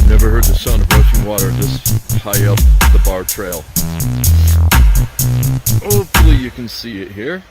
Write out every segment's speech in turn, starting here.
Never heard the sound of rushing water this high up the bar trail. Hopefully you can see it here.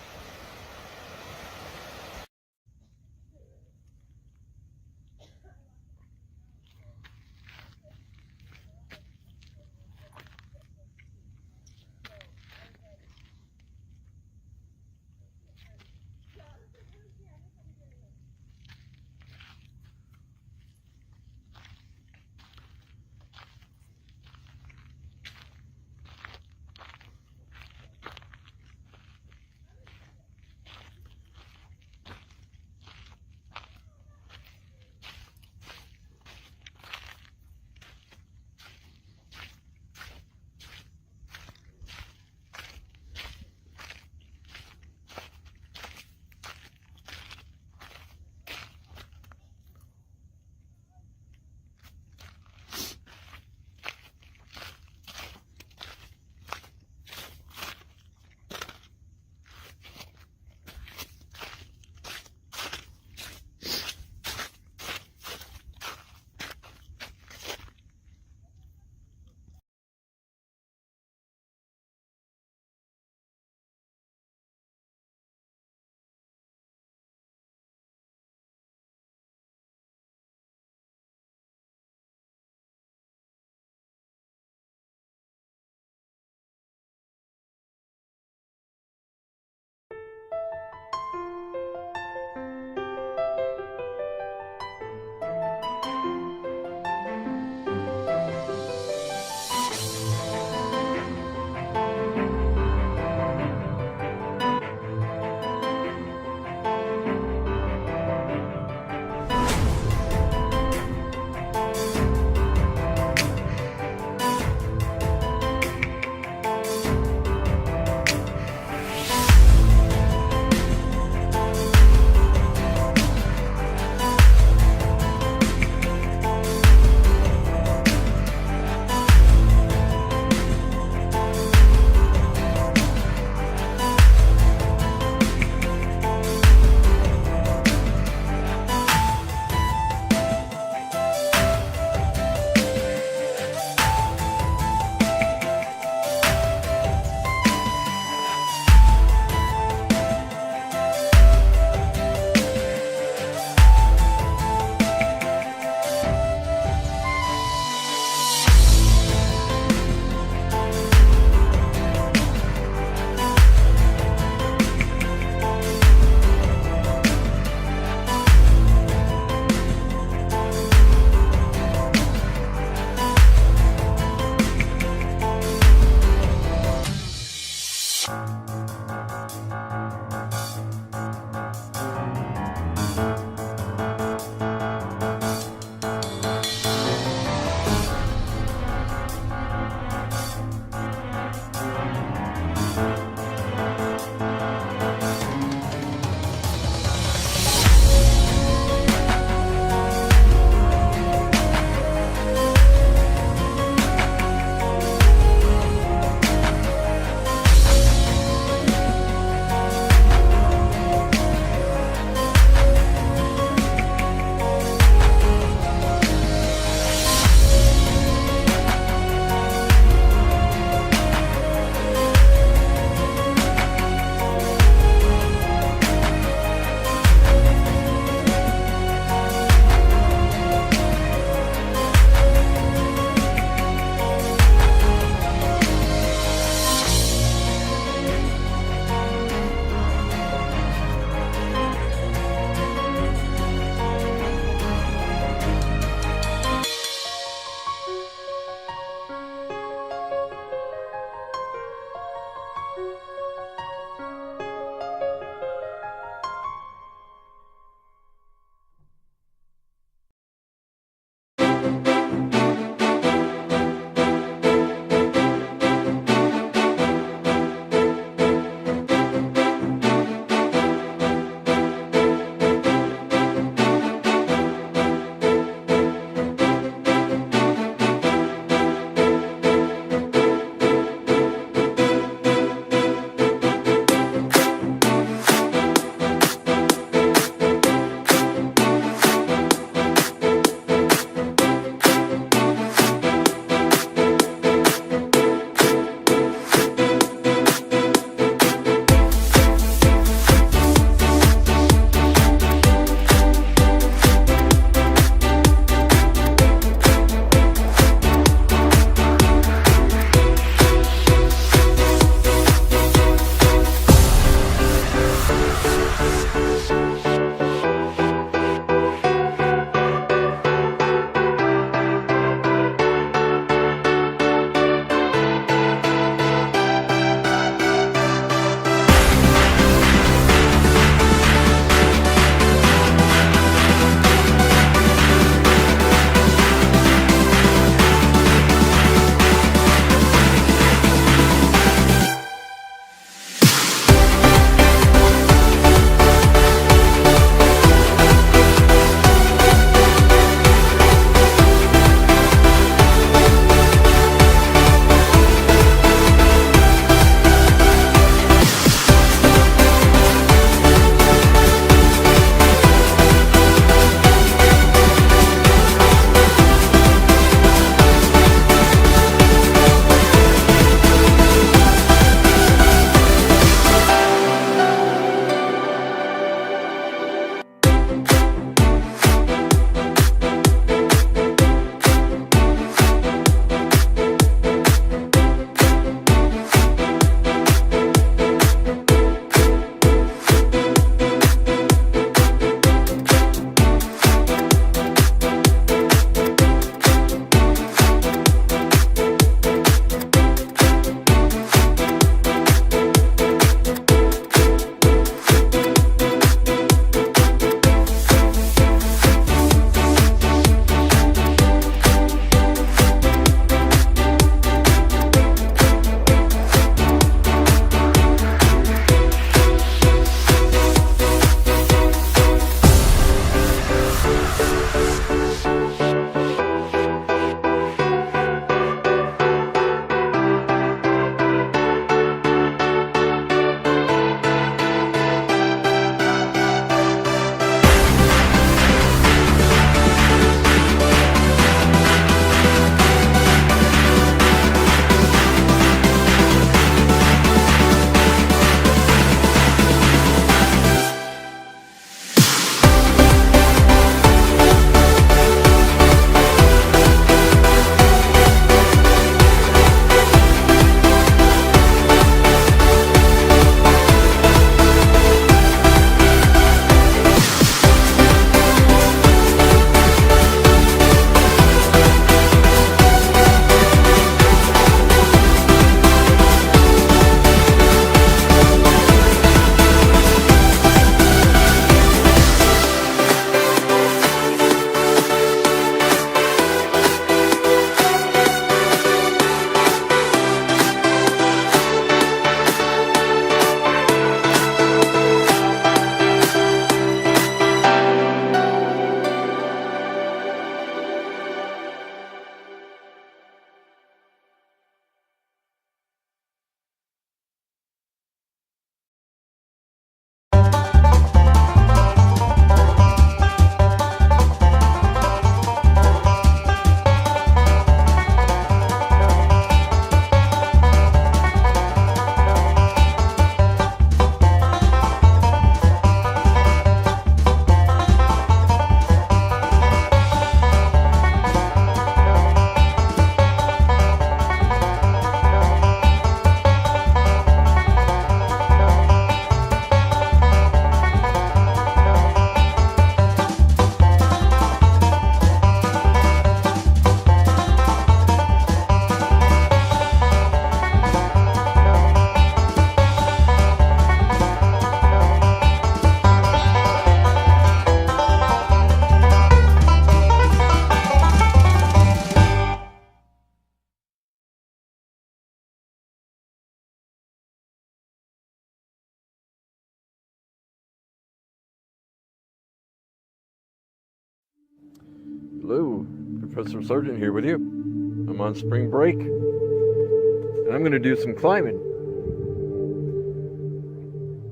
Hello, Professor Sargent here with you. I'm on spring break, and I'm going to do some climbing.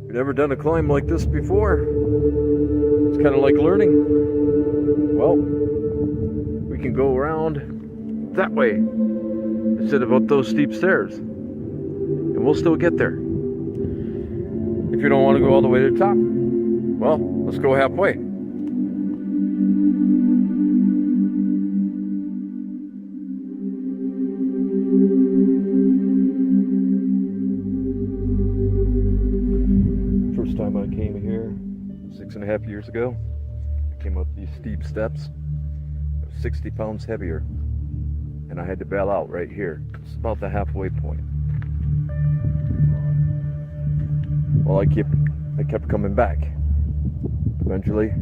I've never done a climb like this before. It's kind of like learning. Well, we can go around that way instead of up those steep stairs, and we'll still get there. If you don't want to go all the way to the top, well, let's go halfway. First time I came here, here 6.5 years ago. I came up these steep steps. I was 60 pounds heavier, and I had to bail out right here. It's about the halfway point. Well, I kept coming back. Eventually,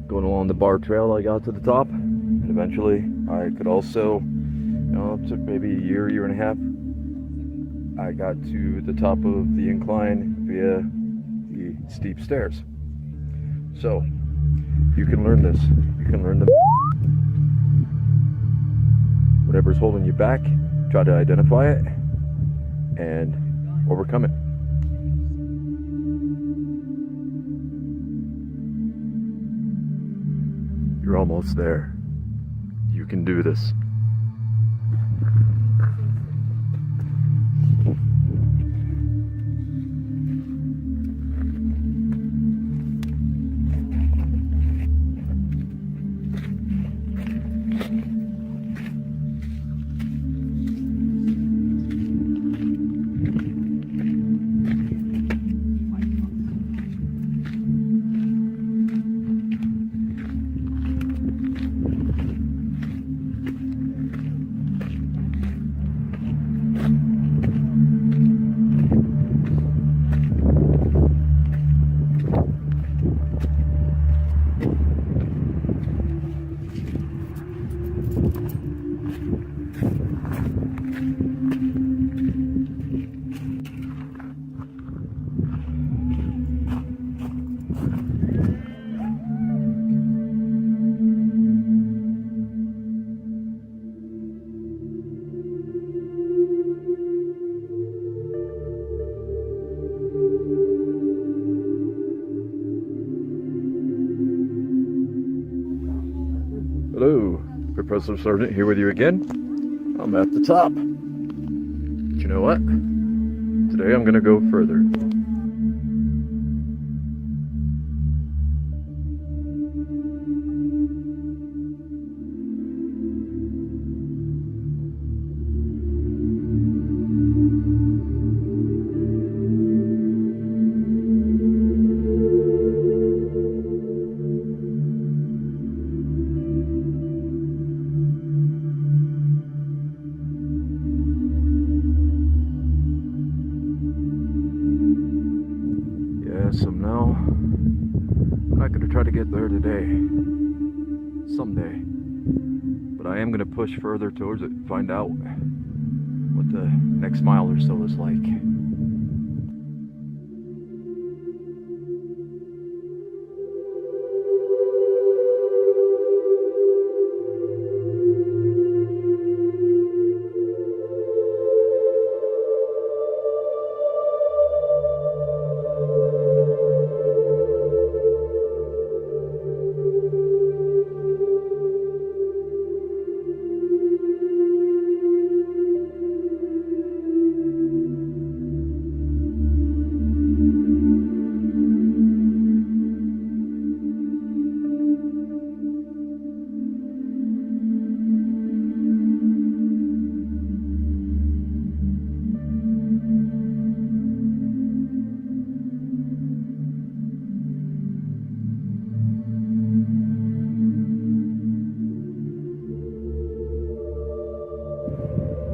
going along the bar trail, I got to the top, and eventually I could also, it took maybe a year and a half, I got to the top of the incline via the steep stairs. So, you can learn this. You can learn whatever's holding you back, try to identify it, and overcome it. You're almost there. You can do this. Hello, Professor Sergeant here with you again. I'm at the top. But you know what? Today I'm gonna go further. So now, I'm not going to try to get there today, someday, but I am going to push further towards it and find out what the next mile or so is like.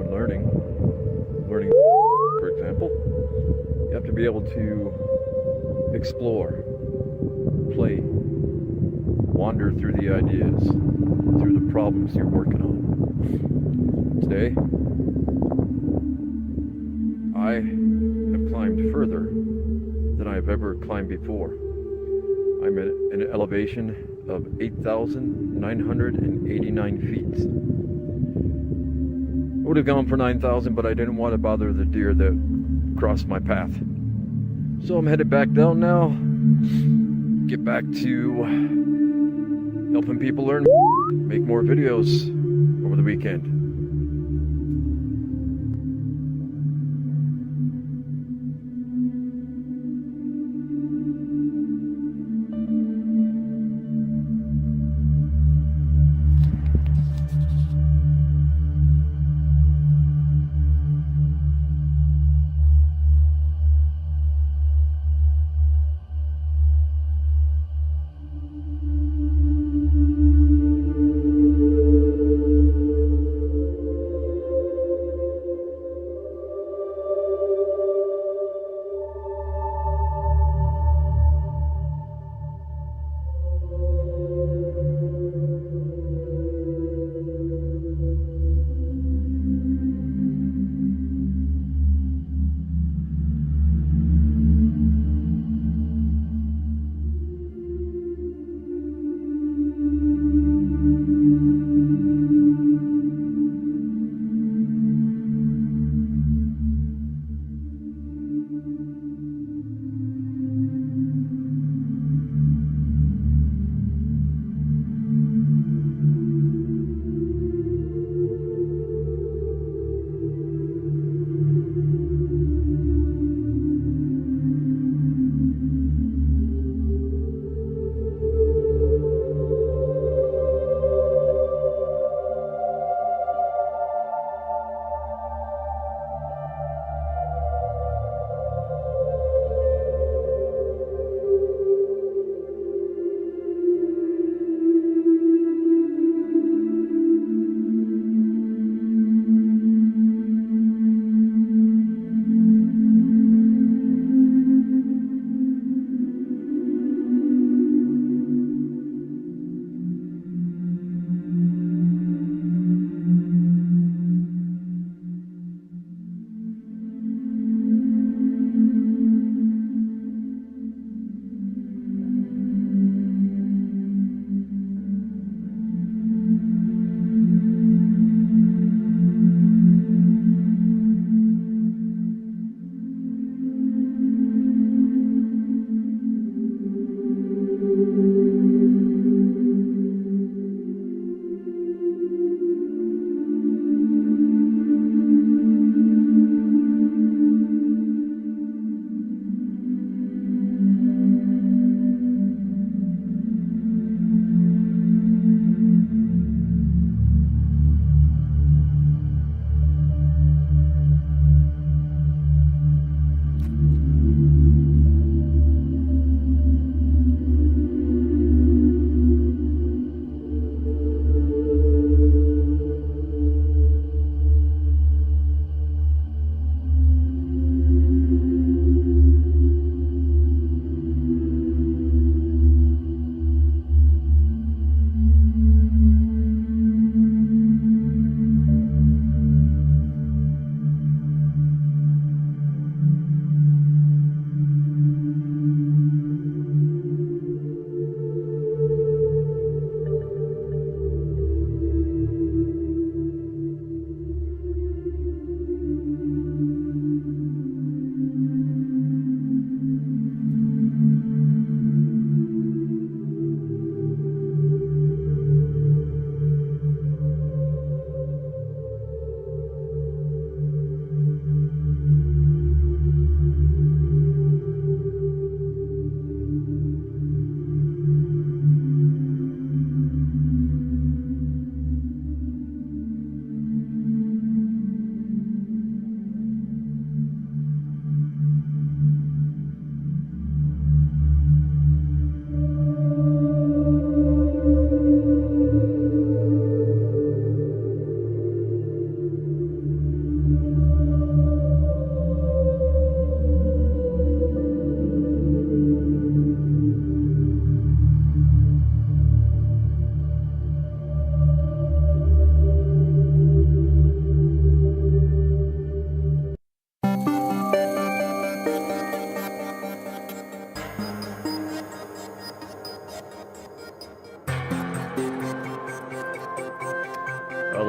Learning, for example, you have to be able to explore, play, wander through the ideas, through the problems you're working on. Today, I have climbed further than I've ever climbed before. I'm at an elevation of 8,989 feet. I would have gone for 9,000, but I didn't want to bother the deer that crossed my path. So I'm headed back down now. Get back to helping people learn, make more videos over the weekend.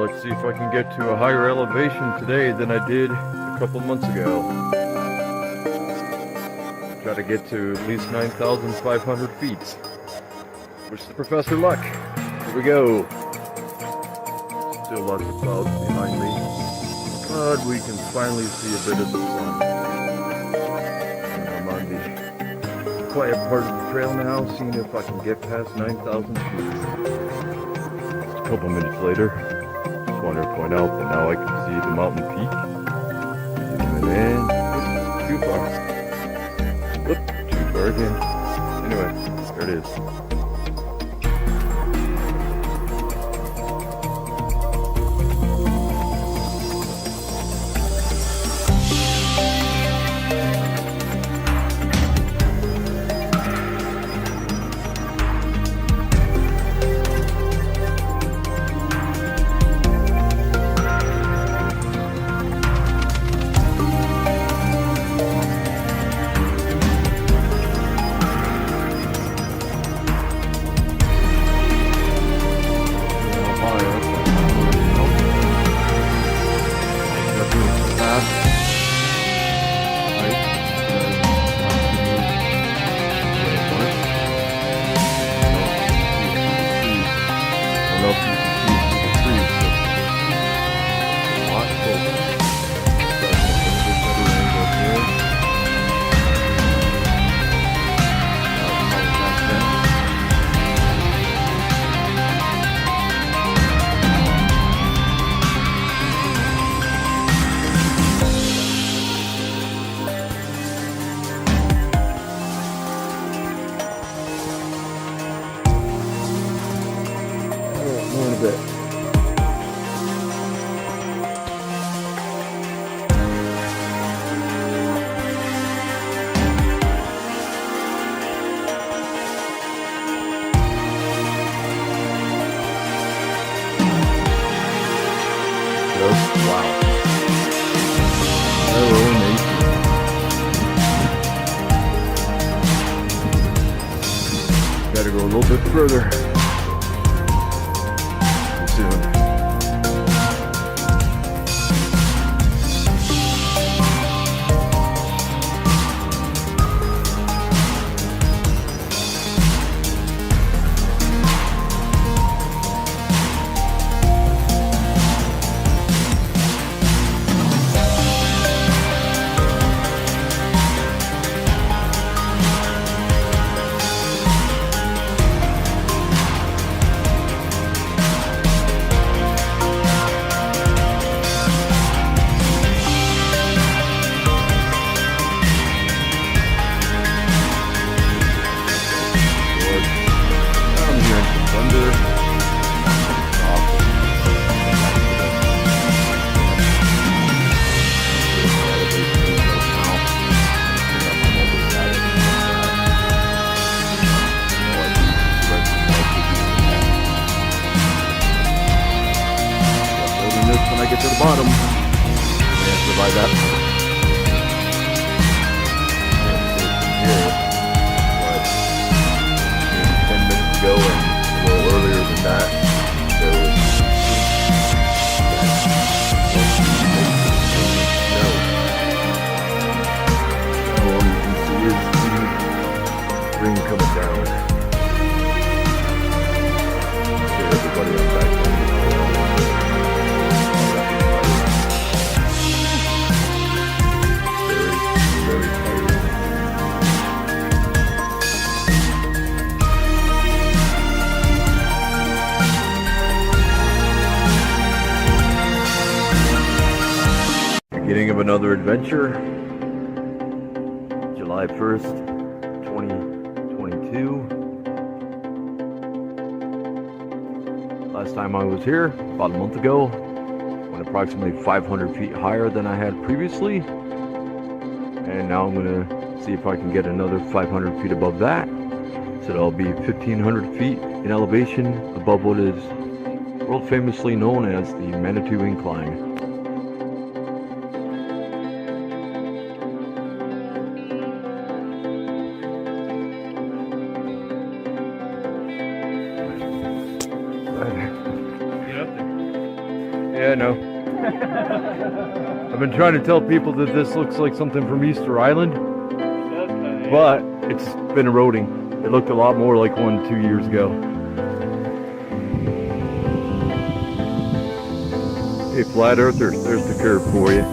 let's see if I can get to a higher elevation today than I did a couple months ago. Try to get to at least 9,500 feet. Wish the professor luck. Here we go. Still lots of clouds behind me, but we can finally see a bit of the sun. And I'm on the quiet part of the trail now, seeing if I can get past 9,000 feet. A couple minutes later, just wanted to point out that now I can see the mountain peak. And too far. Whoop, too far again. Anyway, there it is. Wow. Hello, Nathan. Gotta go a little bit further. Soon. When I get to the bottom, I have to buy that. Here, but maybe 10 minutes ago and a little earlier than that, there was snow. All you can see is the rain coming down. Okay, everybody on back there. Beginning of another adventure, July 1st, 2022. Last time I was here, about a month ago, went approximately 500 feet higher than I had previously. And now I'm going to see if I can get another 500 feet above that. So that'll be 1,500 feet in elevation above what is world famously known as the Manitou Incline. know. I've been trying to tell people that this looks like something from Easter Island, but it's been eroding. It looked a lot more like one 2 years ago. Hey, flat earthers, there's the curve for you.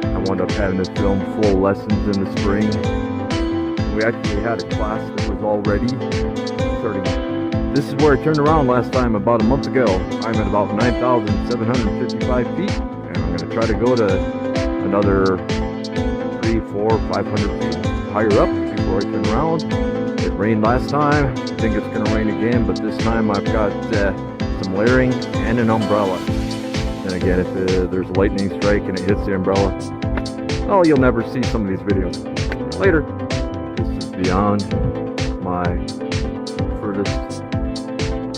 I wound up having to film full lessons in the spring. We actually had a class that was already starting. This is where I turned around last time about a month ago. I'm at about 9,755 feet, and I'm going to try to go to another 300, 400, 500 feet higher up before I turn around. It rained last time. I think it's going to rain again, but this time I've got some layering and an umbrella. And again, if there's a lightning strike and it hits the umbrella, oh, you'll never see some of these videos. Later. This is beyond my furthest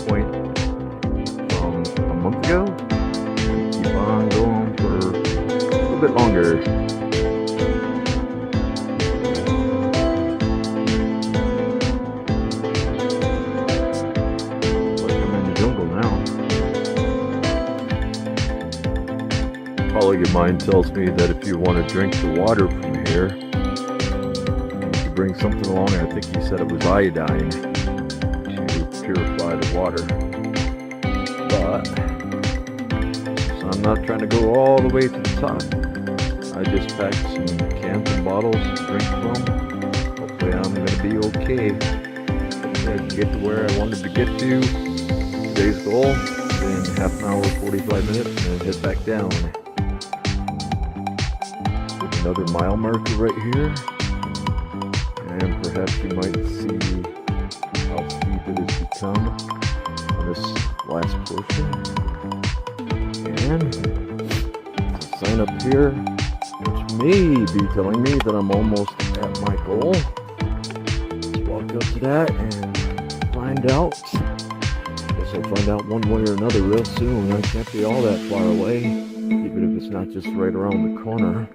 point from a month ago. Keep on going for a little bit longer. A colleague of mine tells me that if you want to drink the water from here, you could bring something along. I think he said it was iodine to purify the water. But so I'm not trying to go all the way to the top. I just packed some cans and bottles to drink from. Hopefully I'm going to be okay. Hopefully I can get to where I wanted to get to. Today's goal in half an hour, 45 minutes, and then head back down. Another mile marker right here, and perhaps you might see how steep it has become on this last portion. And there's a sign up here which may be telling me that I'm almost at my goal. Let's walk up to that and find out. Guess I'll find out one way or another real soon. I can't be all that far away, even if it's not just right around the corner.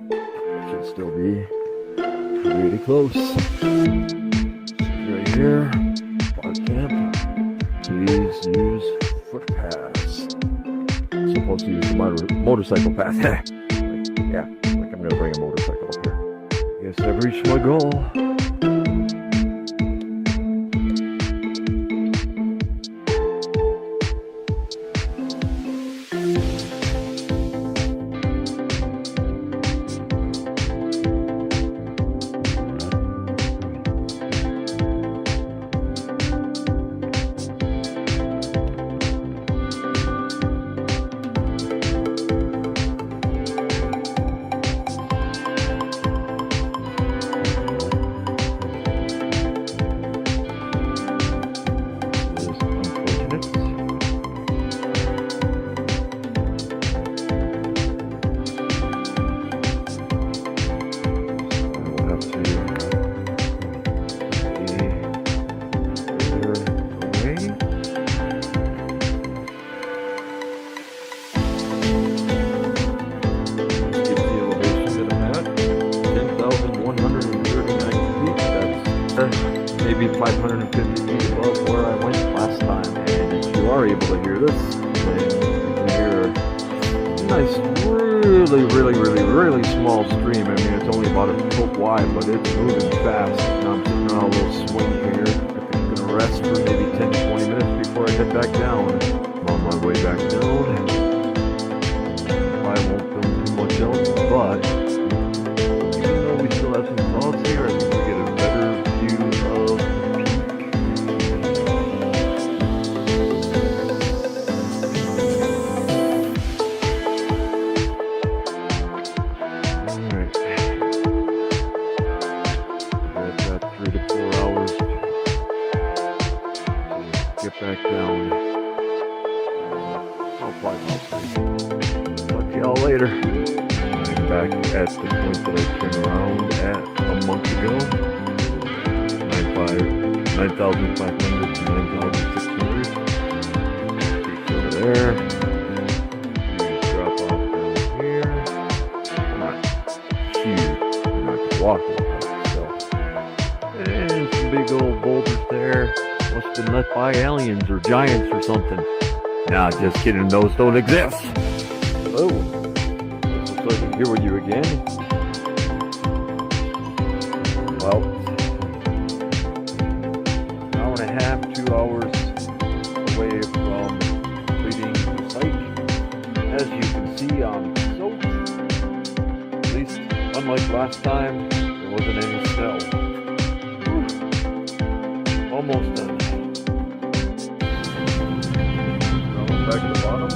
Should still be pretty close. Right here, park camp. Please use footpaths. Supposed to use the motorcycle path. Yeah, like I'm gonna bring a motorcycle up here. Guess I've reached my goal. Maybe 550 feet above where I went last time, and if you are able to hear this, then you can hear a nice, really small stream. I mean, it's only about a foot wide, but it's moving fast. And I'm sitting on a little swing here. I think I'm going to rest for maybe 10 to 20 minutes before I head back down. I'm on my way back down. I won't film too much else, but even though we still have some clouds here, I think we get a better view of Alright. I've got 3 to 4 hours to get back down. I'll fly mostly. Talk to y'all later. I'm back at the point that I turned around at a month ago. 9,500 to 9,600. Peaks over there. Drop off down here. Not huge. I'm not gonna walk a lot. So, and some big old boulders there. Must have been left by aliens or giants or something. Nah, just kidding, those don't exist. Oh, looks like I'm here with you again. Well, an hour and a half, 2 hours away from completing the hike. As you can see, I'm soaked. At least, unlike last time, there wasn't any snow. Whew. Almost done. Now back to the bottom.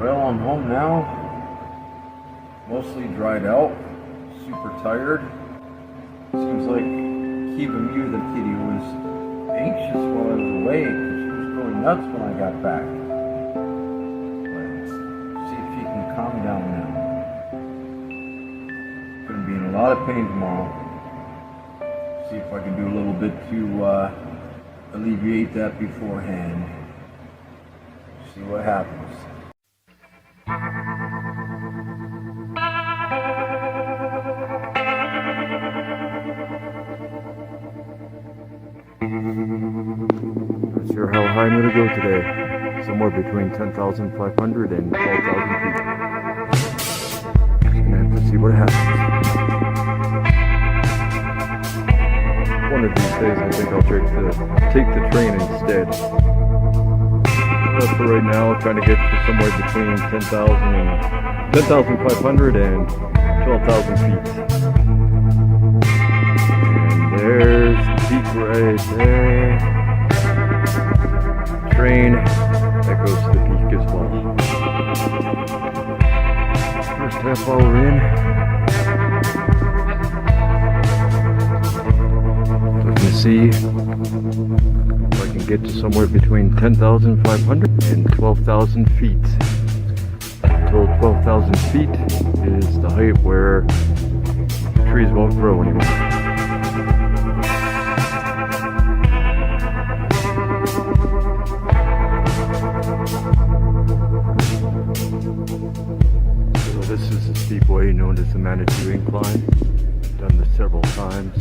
Well, I'm home now, mostly dried out, super tired. Seems like Kiba Mew, the kitty, was anxious while I was away because she was going nuts when I got back. Let's see if she can calm down now. Gonna be in a lot of pain tomorrow. See if I can do a little bit to alleviate that beforehand. See what happens. Not sure how high I'm going to go today. Somewhere between 10,500 and 12,000 feet. Just going to have to see what happens. One of these days I think I'll take the train instead. But for right now, I'm trying to get to somewhere between 10,500 and 12,000 feet. And there's the peak right there. Train that goes to the peak as well. First half hour in. So you can see if I can get to somewhere between 10,500 and 12,000 feet. Until 12,000 feet is the height where trees won't grow anymore. This is a steep way known as the Manitou Incline. Done this several times.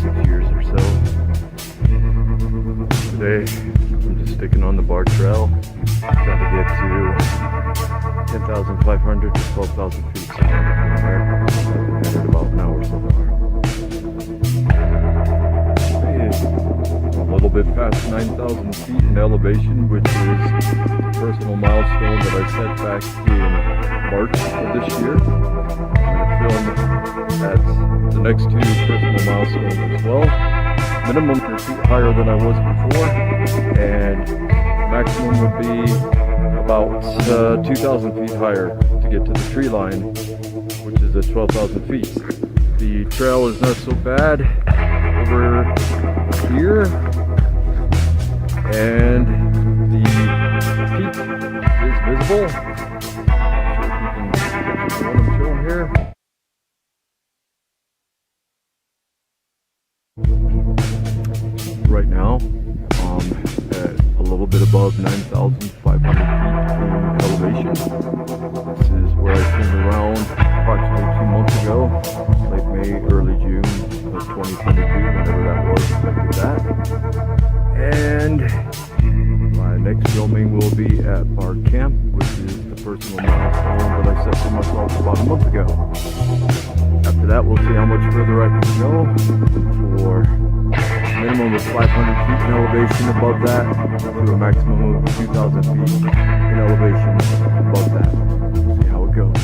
6 years or so. Today, I'm just sticking on the bar trail. Trying to get to 10,500 to 12,000 feet. Somewhere there. I've been at about an hour so far. A little bit past 9,000 feet in elevation, which is a personal milestone that I set back in March of this year. I'm going to film at the next two personal milestones as well. Minimum 100 feet higher than I was before, and maximum would be about 2,000 feet higher to get to the tree line, which is at 12,000 feet. The trail is not so bad over here, and the peak is visible. Not sure if you can see what I'm showing here. Right now, at a little bit above 9,500 feet in elevation. This is where I came around approximately 2 months ago, late May, early June of 2022, whenever that was, I did that. And my next filming will be at our camp, which is the personal milestone that I set for myself about a month ago. After that, we'll see how much further I can go for minimum of 500 feet in elevation above that to a maximum of 2,000 feet in elevation above that. See how it goes.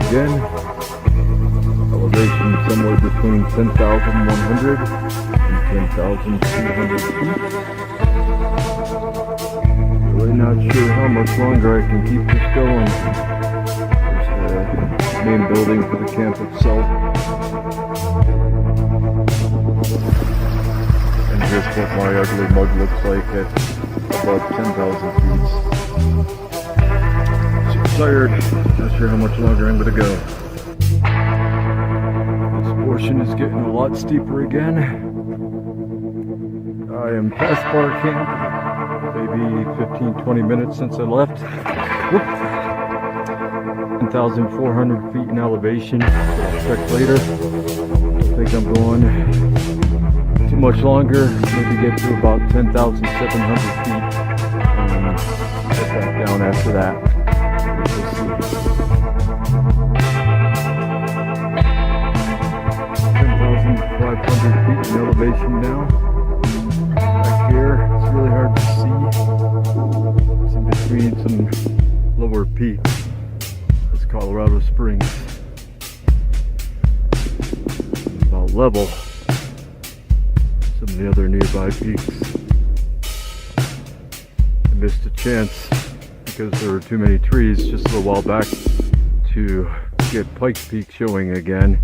again. Elevation somewhere between 10,100 and 10,200 feet. Really not sure how much longer I can keep this going. There's the main building for the camp itself. And here's what my ugly mug looks like at about 10,000 feet. So tired, not sure how much longer I'm going to go. This portion is getting a lot steeper again. I am past bar camp, maybe 15-20 minutes since I left. 10,400 feet in elevation. I'll check later. I think I'm going too much longer, maybe get to about 10,700 feet and get back down after that. 10,500 feet in elevation now. Back here, it's really hard to see. It's in between some lower peaks. It's Colorado Springs. It's about level. Some of the other nearby peaks. I missed a chance because there were too many trees just a little while back to get Pikes Peak showing again.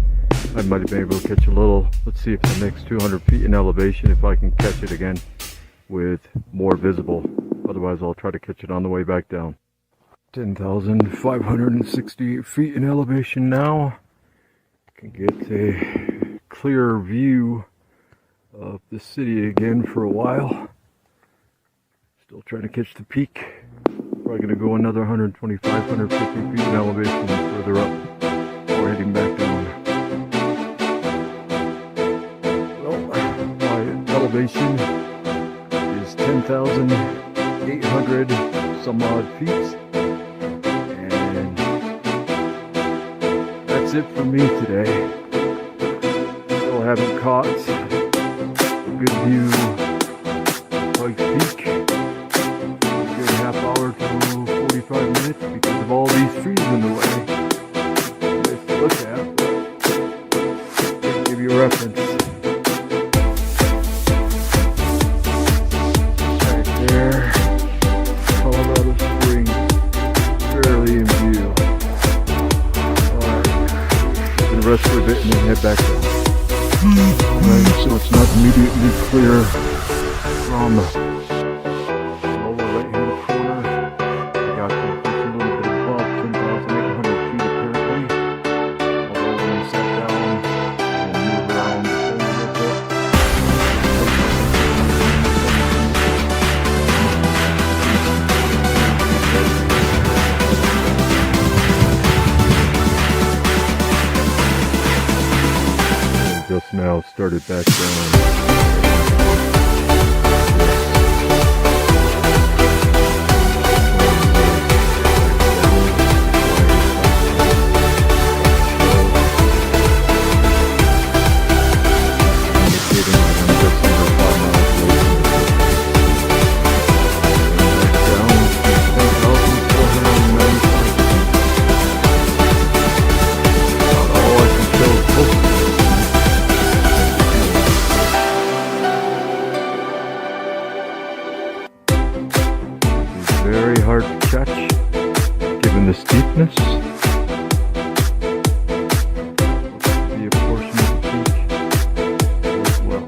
I might have been able to catch a little. Let's see if the next 200 feet in elevation, if I can catch it again with more visible. Otherwise I'll try to catch it on the way back down. 10,568 feet in elevation now. Can get a clearer view of the city again for a while. Still trying to catch the peak. Probably going to go another 125, 150 feet in elevation further up before heading back down. Well, my elevation is 10,800 some odd feet. And that's it for me today. Still haven't caught a good view of Pikes Peak. Good half hour to 45 minutes because of all these trees in the way. Nice to look at, but I'll give you a reference. Right there, Colorado Springs, barely in view. Alright, gonna rest for a bit and then head back down. Alright, so it's not immediately clear from the lower right hand corner. I got to just a little bit above 10,800 feet apparently. Although when I sat down and moved around a little bit. Just now started back down. Very hard to catch, given the steepness. Be a portion of the peak as well.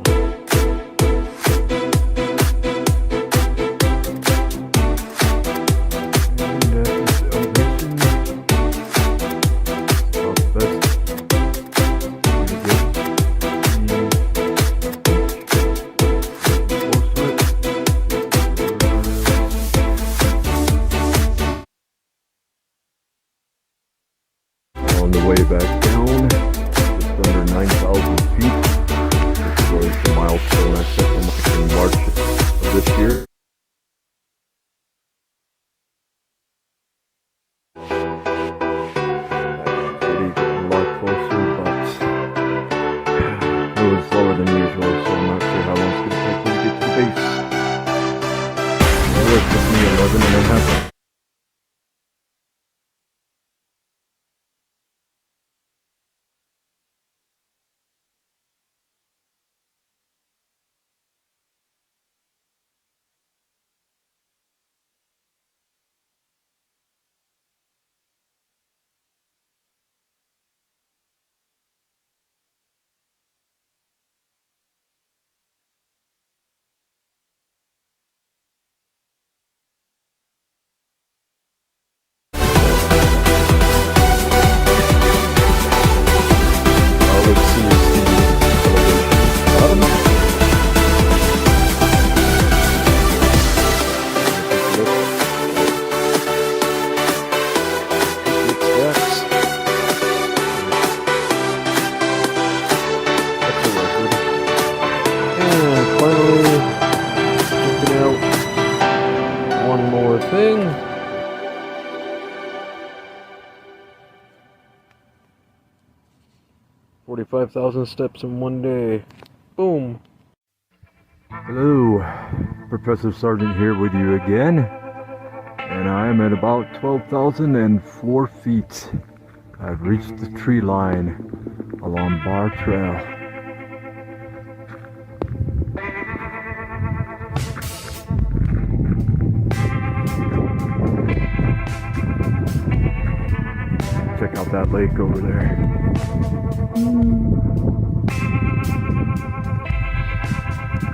And this elevation, about the best on the way back down, just under 9,000 feet. This was the milestone I set for in March of this year. City getting a lot closer, but moving slower than usual, so I'm not sure how long it's going to take me to get to the base. Well, it took me 11 and a half hours. sure thing. $45,000 steps in one day. Boom. Hello, Professor Sargent here with you again. And I'm at about 12,004 feet. I've reached the tree line along Bar Trail. Check out that lake over there.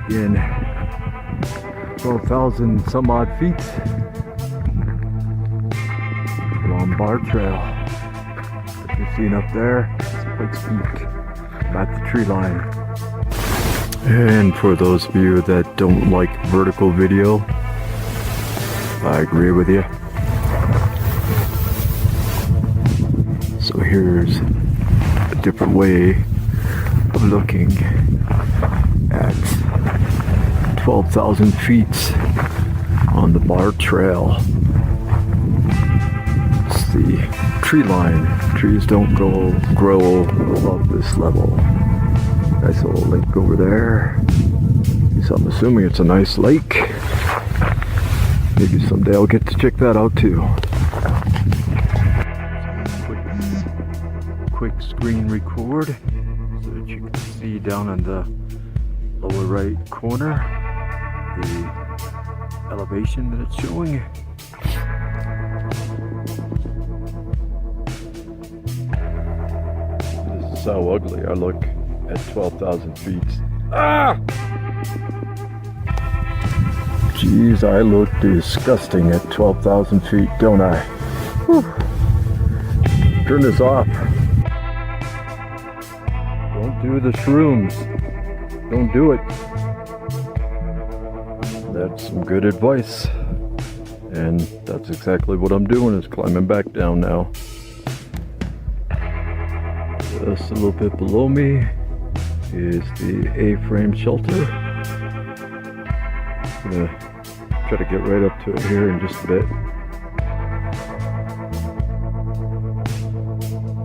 Again, 12,000 some odd feet along Bar Trail. Like you're seeing up there, it's Pikes Peak. I'm at the tree line. And for those of you that don't like vertical video, I agree with you. So here's a different way of looking at 12,000 feet on the Bar Trail. It's the tree line. Trees don't grow above this level. Nice little lake over there. So I'm assuming it's a nice lake. Maybe someday I'll get to check that out too. Quick screen record so that you can see down in the lower right corner the elevation that it's showing. This is how ugly I look at 12,000 feet. Ah! Jeez, I look disgusting at 12,000 feet, don't I? Whew. Turn this off. Don't do the shrooms. Don't do it. That's some good advice. And that's exactly what I'm doing, is climbing back down now. Just a little bit below me is the A-frame shelter. I'm gonna try to get right up to it here in just a bit.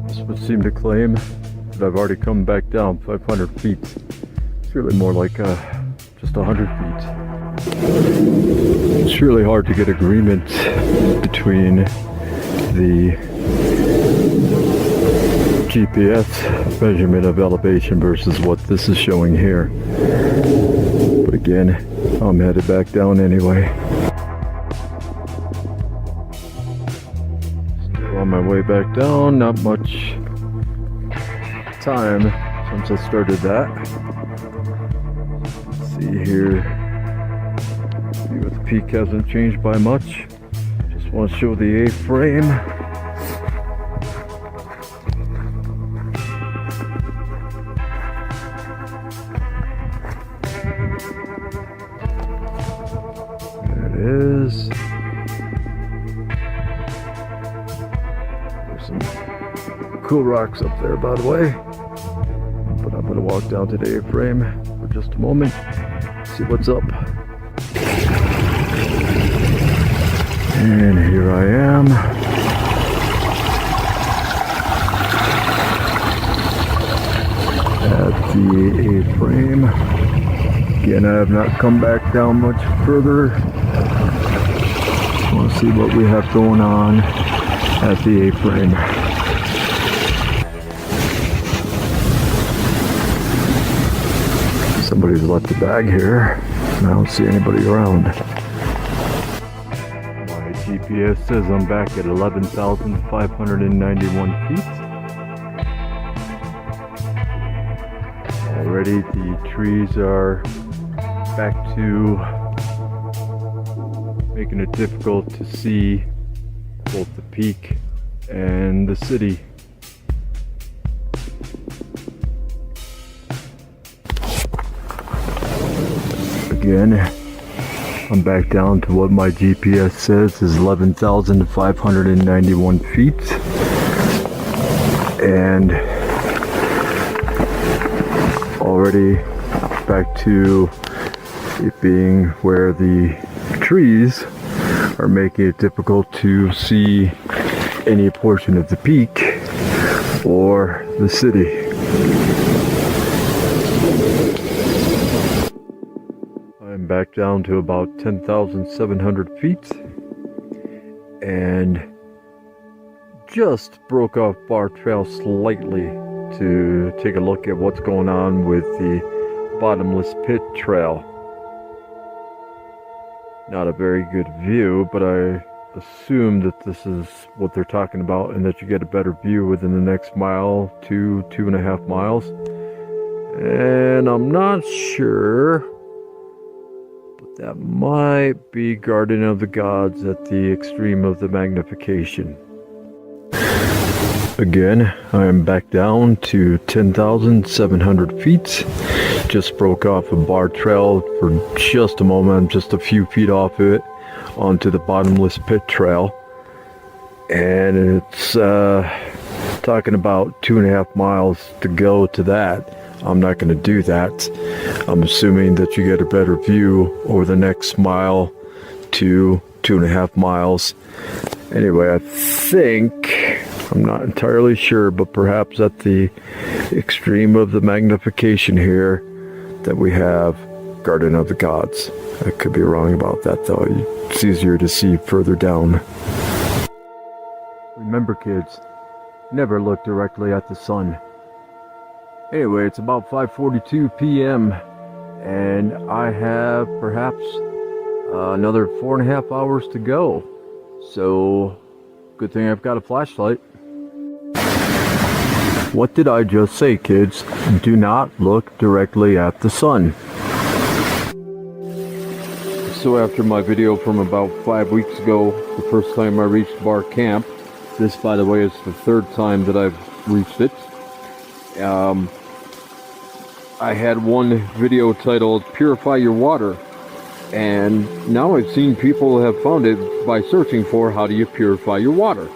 This would seem to claim that I've already come back down 500 feet. It's really more like just 100 feet. It's really hard to get agreement between the GPS measurement of elevation versus what this is showing here. But again, I'm headed back down anyway. Still on my way back down, not much time since I started that. Let's see here. See what the peak hasn't changed by much. Just want to show the A-frame. Is there's some cool rocks up there, by the way, but I'm gonna walk down to the A-frame for just a moment, see what's up. And here I am at the A-frame. Again, I have not come back down much further. Want to see what we have going on at the A-frame. Somebody's left the bag here. I don't see anybody around. My GPS says I'm back at 11,591 feet. Already the trees are back to making it difficult to see both the peak and the city. Again, I'm back down to what my GPS says is 11,591 feet. And already back to it being where the trees are making it difficult to see any portion of the peak or the city. I'm back down to about 10,700 feet and just broke off Bar Trail slightly to take a look at what's going on with the Bottomless Pit Trail. Not a very good view, but I assume that this is what they're talking about and that you get a better view within the next mile to 2.5 miles. And I'm not sure, but that might be Garden of the Gods at the extreme of the magnification. Again, I am back down to 10,700 feet. Just broke off a bar trail for just a moment. I'm just a few feet off it onto the Bottomless Pit Trail. And it's talking about 2.5 miles to go to that. I'm not going to do that. I'm assuming that you get a better view over the next mile to 2.5 miles. Anyway, I think, I'm not entirely sure, but perhaps at the extreme of the magnification here that we have Garden of the Gods. I could be wrong about that though. It's easier to see further down. Remember kids, never look directly at the sun. Anyway, it's about 5:42 p.m. and I have perhaps another 4.5 hours to go. So, good thing I've got a flashlight. What did I just say, kids? Do not look directly at the sun. So after my video from about 5 weeks ago, the first time I reached Bar Camp, this by the way is the third time that I've reached it. I had one video titled Purify Your Water, and now I've seen people have found it by searching for how do you purify your water.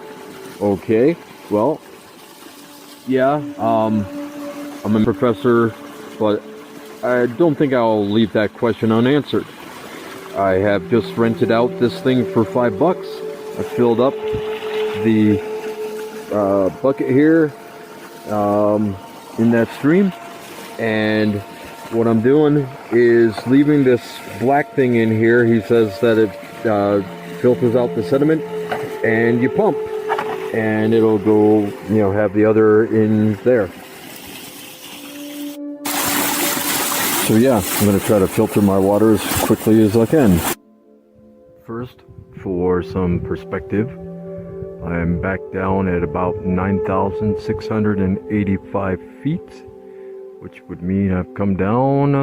Okay, well, yeah, I'm a professor, but I don't think I'll leave that question unanswered. I have just rented out this thing for $5. I filled up the bucket here in that stream, and what I'm doing is leaving this black thing in here. He says that it filters out the sediment, and you pump and it'll go, you know, have the other in there. So yeah, I'm going to try to filter my water as quickly as I can. First, for some perspective, I'm back down at about 9,685 feet, which would mean I've come down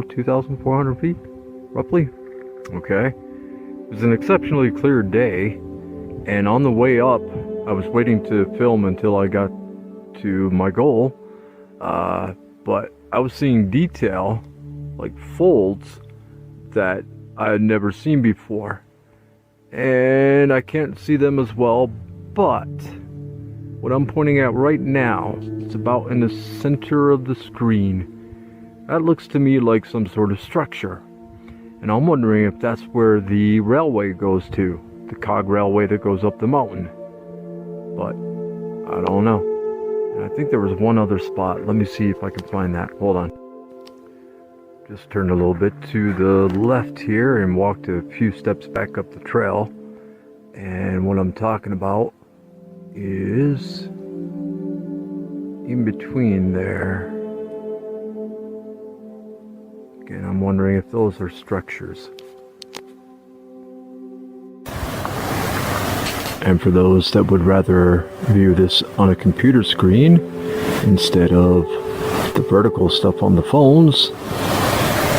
2,400 feet, roughly. Okay. It was an exceptionally clear day, and on the way up, I was waiting to film until I got to my goal, but I was seeing detail, like folds, that I had never seen before. And I can't see them as well, but what I'm pointing at right now, it's about in the center of the screen. That looks to me like some sort of structure. And I'm wondering if that's where the railway goes to, the cog railway that goes up the mountain. But I don't know. And I think there was one other spot. Let me see if I can find that. Hold on. Just turn a little bit to the left here and walked a few steps back up the trail. And what I'm talking about is in between there. Again, I'm wondering if those are structures. And for those that would rather view this on a computer screen instead of the vertical stuff on the phones,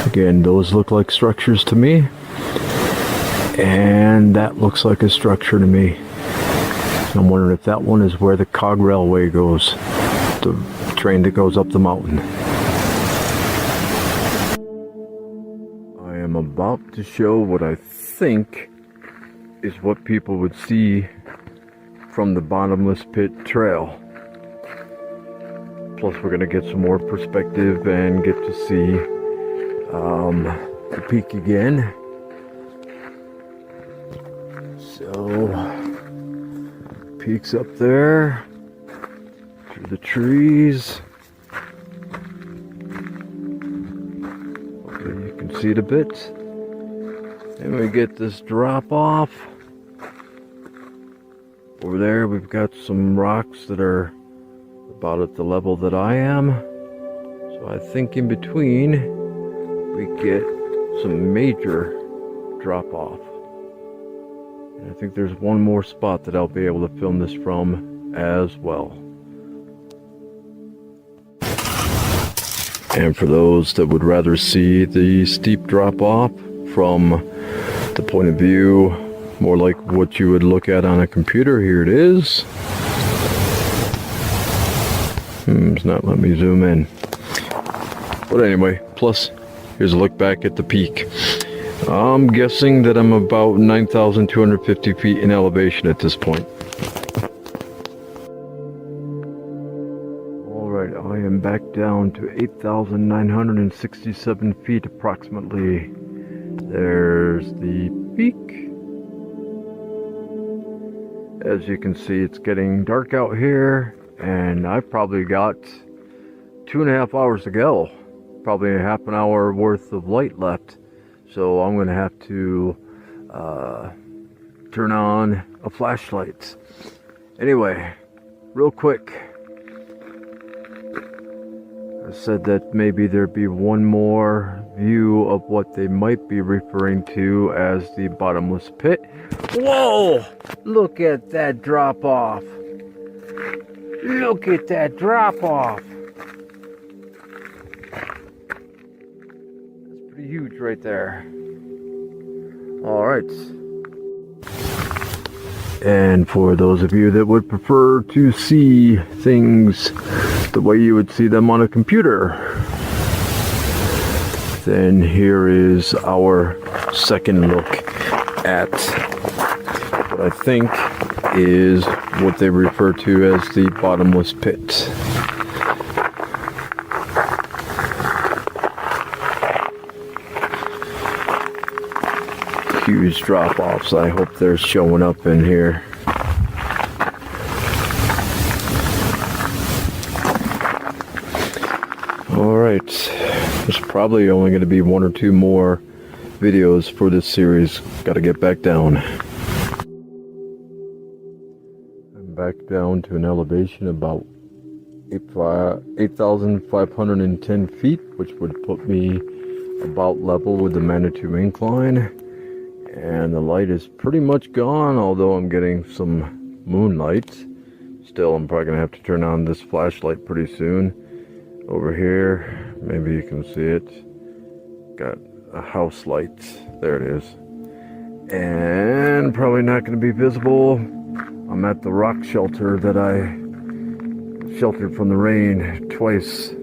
again, those look like structures to me. And that looks like a structure to me. I'm wondering if that one is where the cog railway goes, the train that goes up the mountain. I am about to show what I think is what people would see from the Bottomless Pit Trail. Plus we're going to get some more perspective and get to see the peak again. So, peaks up there, through the trees. Hopefully you can see it a bit. And we get this drop off. Over there we've got some rocks that are about at the level that I am. So I think in between we get some major drop off. And I think there's one more spot that I'll be able to film this from as well. And for those that would rather see the steep drop off from the point of view more like what you would look at on a computer, here it is. It's not letting me zoom in. But anyway, plus here's a look back at the peak. I'm guessing that I'm about 9,250 feet in elevation at this point. Alright, I am back down to 8,967 feet approximately. There's the peak. As you can see, it's getting dark out here, and I've probably got 2.5 hours to go. Probably a half an hour worth of light left. So I'm going to have to turn on a flashlight. Anyway, real quick. I said that maybe there'd be one more view of what they might be referring to as the bottomless pit. Whoa! Look at that drop off. Look at that drop off. That's pretty huge right there. Alright. And for those of you that would prefer to see things the way you would see them on a computer, then here is our second look at what I think is what they refer to as the bottomless pit. Huge drop-offs. I hope they're showing up in here. Alright, there's probably only going to be one or two more videos for this series. Gotta get back down. I'm back down to an elevation about 8,510 feet, which would put me about level with the Manitou Incline. And the light is pretty much gone, although I'm getting some moonlight. Still, I'm probably going to have to turn on this flashlight pretty soon. Over here, maybe you can see it. Got a house light. There it is. And probably not going to be visible. I'm at the rock shelter that I sheltered from the rain twice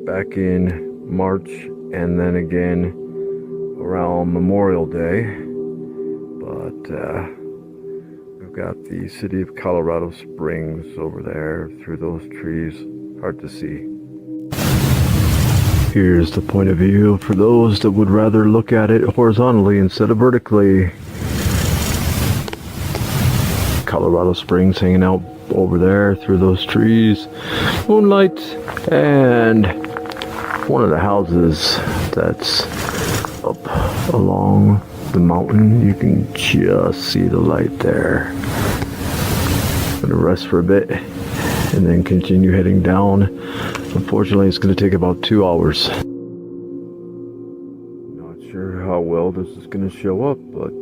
back in March and then again around Memorial Day. But we've got the city of Colorado Springs over there through those trees. Hard to see. Here's the point of view for those that would rather look at it horizontally instead of vertically. Colorado Springs hanging out over there through those trees. Moonlight, and one of the houses that's up along the mountain. You can just see the light there. I'm gonna rest for a bit and then continue heading down. Unfortunately, it's going to take about 2 hours. Not sure how well this is going to show up, but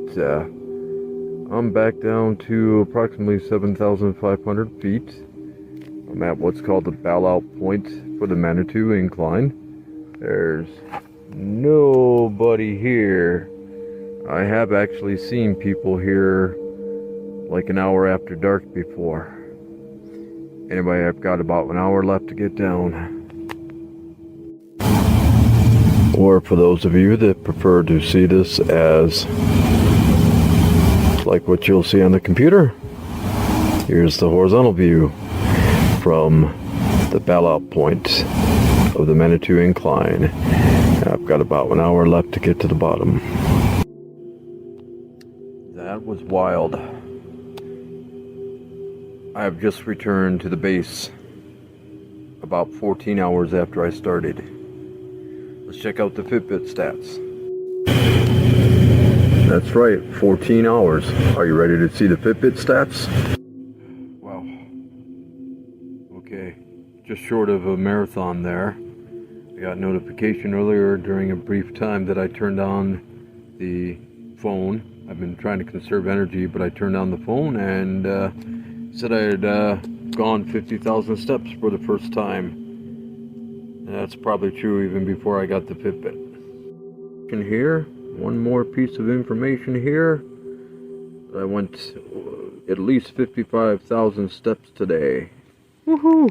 I'm back down to approximately 7,500 feet. I'm at what's called the bow-out point for the Manitou Incline. There's nobody here. I have actually seen people here like an hour after dark before. Anyway, I've got about an hour left to get down. Or for those of you that prefer to see this as like what you'll see on the computer, here's the horizontal view from the bow-out point of the Manitou Incline. I've got about an hour left to get to the bottom. That was wild. I have just returned to the base about 14 hours after I started. Let's check out the Fitbit stats. That's right, 14 hours. Are you ready to see the Fitbit stats? Wow. Okay, just short of a marathon there. I got notification earlier during a brief time that I turned on the phone. I've been trying to conserve energy, but I turned on the phone and said I had gone 50,000 steps for the first time. And that's probably true even before I got the Fitbit. In here, one more piece of information here. I went at least 55,000 steps today. Woohoo!